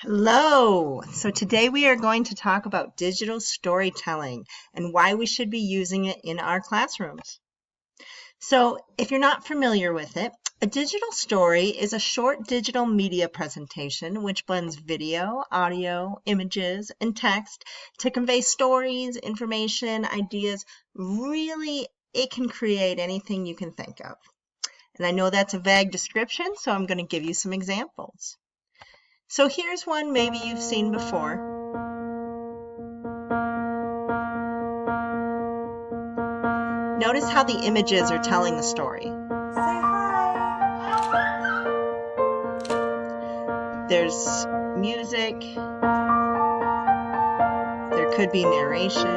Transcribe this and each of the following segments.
Hello! So today we are going to talk about digital storytelling and why we should be using it in our classrooms. So if you're not familiar with it, a digital story is a short digital media presentation which blends video, audio, images, and text to convey stories, information, ideas. Really, it can create anything you can think of. And I know that's a vague description, so I'm going to give you some examples. So here's one maybe you've seen before. Notice how the images are telling the story. Say hi. There's music. There could be narration.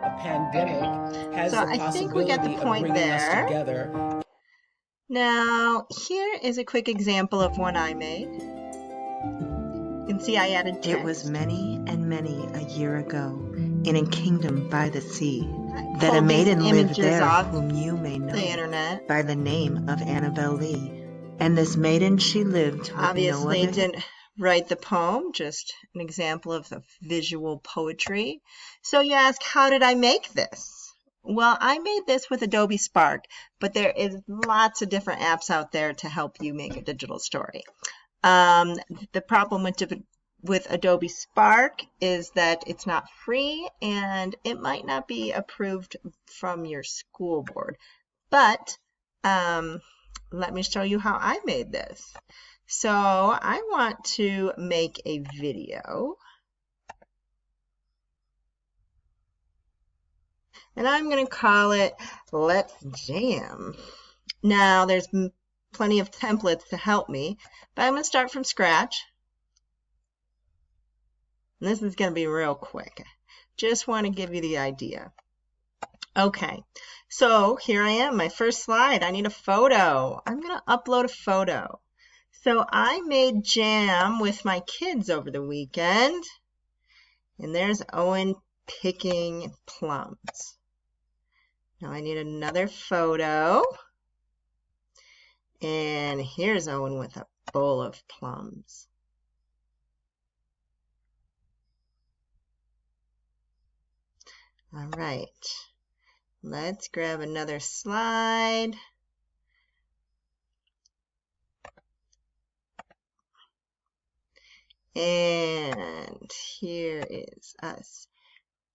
A pandemic has So the I think we get the possibility of point bringing us there. together. Now, here is a quick example of one I made. You can see I added text. It was many and many a year ago, in a kingdom by the sea, that a Pulled these maiden lived images there off whom you may know the internet. by the name of Annabel Lee. And this maiden she lived with Obviously, no other. didn't write the poem, just an example of the visual poetry. So you ask, how did I make this? Well, I made this with Adobe Spark, but there is lots of different apps out there to help you make a digital story. The problem with Adobe Spark is that it's not free and it might not be approved from your school board. But let me show you how I made this. So I want to make a video. And I'm going to call it Let's Jam. Now there's plenty of templates to help me, but I'm going to start from scratch. And this is going to be real quick. Just want to give you the idea. Okay, so here I am, my first slide. I need a photo. I'm going to upload a photo. So I made jam with my kids over the weekend. And there's Owen picking plums. Now I need another photo. And here's Owen with a bowl of plums. All right, let's grab another slide. And here is us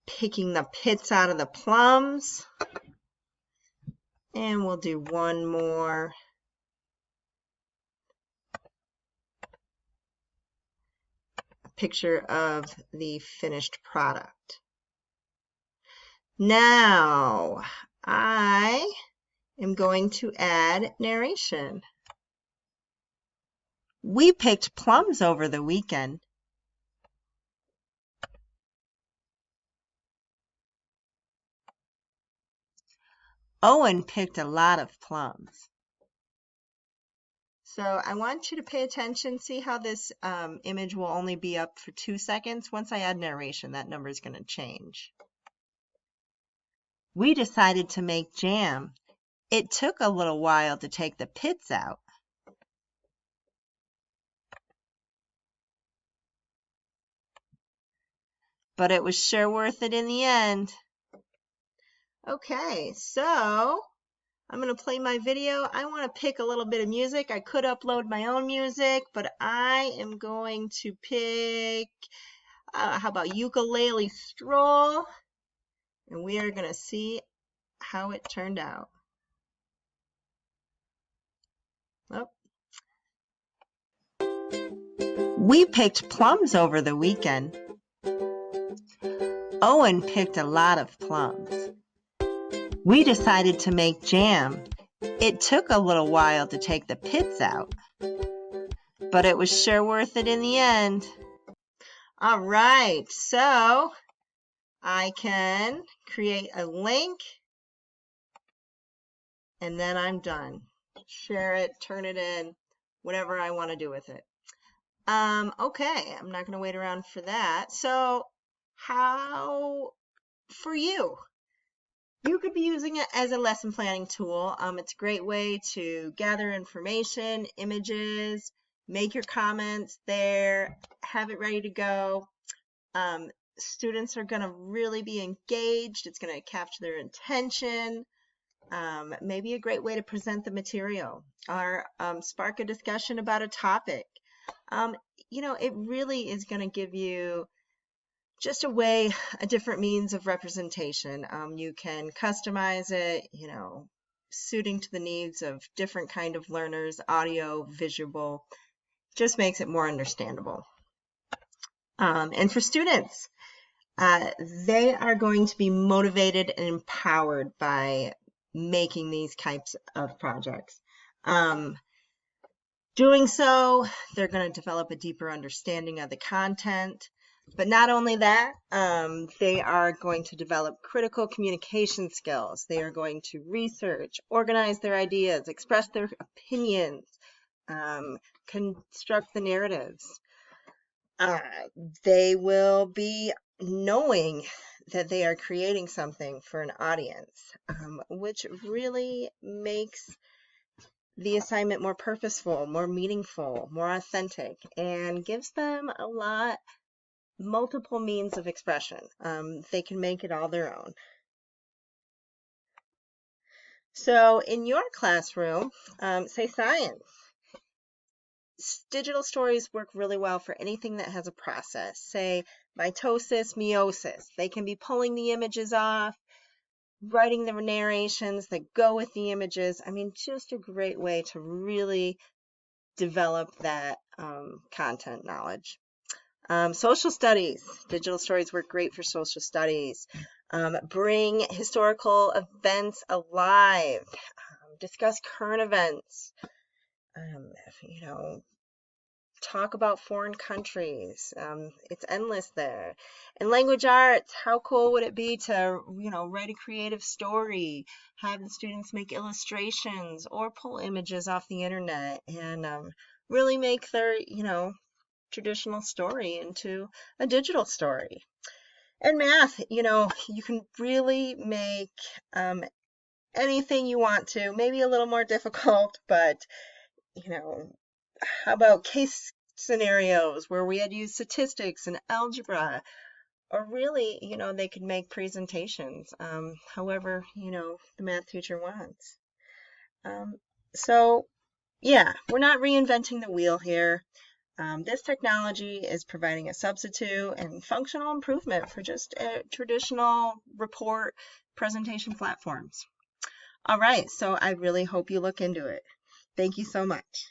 picking the pits out of the plums. And we'll do one more. A picture of the finished product. Now, I am going to add narration. We picked plums over the weekend. Owen picked a lot of plums. So I want you to pay attention. See how this image will only be up for 2 seconds? Once I add narration, that number is going to change. We decided to make jam. It took a little while to take the pits out. But it was sure worth it in the end. Okay, so I'm going to play my video. I want to pick a little bit of music. I could upload my own music, but I am going to pick, how about Ukulele Stroll? And we are going to see how it turned out. Oh. We picked plums over the weekend. Owen picked a lot of plums. We decided to make jam. It took a little while to take the pits out, but it was sure worth it in the end. All right, so I can create a link and then I'm done. Share it, turn it in, whatever I want to do with it. Okay, I'm not going to wait around for that. So how for you? You could be using it as a lesson planning tool. It's a great way to gather information, images, make your comments there, have it ready to go. Students are going to really be engaged. It's going to capture their attention. Maybe a great way to present the material or spark a discussion about a topic. It really is going to give you just a different means of representation. You can customize it, suiting to the needs of different kind of learners, audio, visual, just makes it more understandable. And for students, they are going to be motivated and empowered by making these types of projects. Doing so, they're going to develop a deeper understanding of the content. But not only that, they are going to develop critical communication skills. They are going to research, organize their ideas, express their opinions, construct the narratives. They will be knowing that they are creating something for an audience, which really makes the assignment more purposeful, more meaningful, more authentic, and gives them multiple means of expression. They can make it all their own. So in your classroom, say science. Digital stories work really well for anything that has a process, say mitosis, meiosis. They can be pulling the images off, writing the narrations that go with the images. Just a great way to really develop that content knowledge. Social studies. Digital stories work great for social studies. Bring historical events alive. Discuss current events. Talk about foreign countries. It's endless there. And language arts, how cool would it be to, write a creative story, have the students make illustrations or pull images off the internet and really make their, traditional story into a digital story. And math, you can really make anything you want to, maybe a little more difficult, but, how about case scenarios where we had to use statistics and algebra, or really, they could make presentations, however, the math teacher wants. So, yeah, we're not reinventing the wheel here. This technology is providing a substitute and functional improvement for just traditional report presentation platforms. All right, so I really hope you look into it. Thank you so much.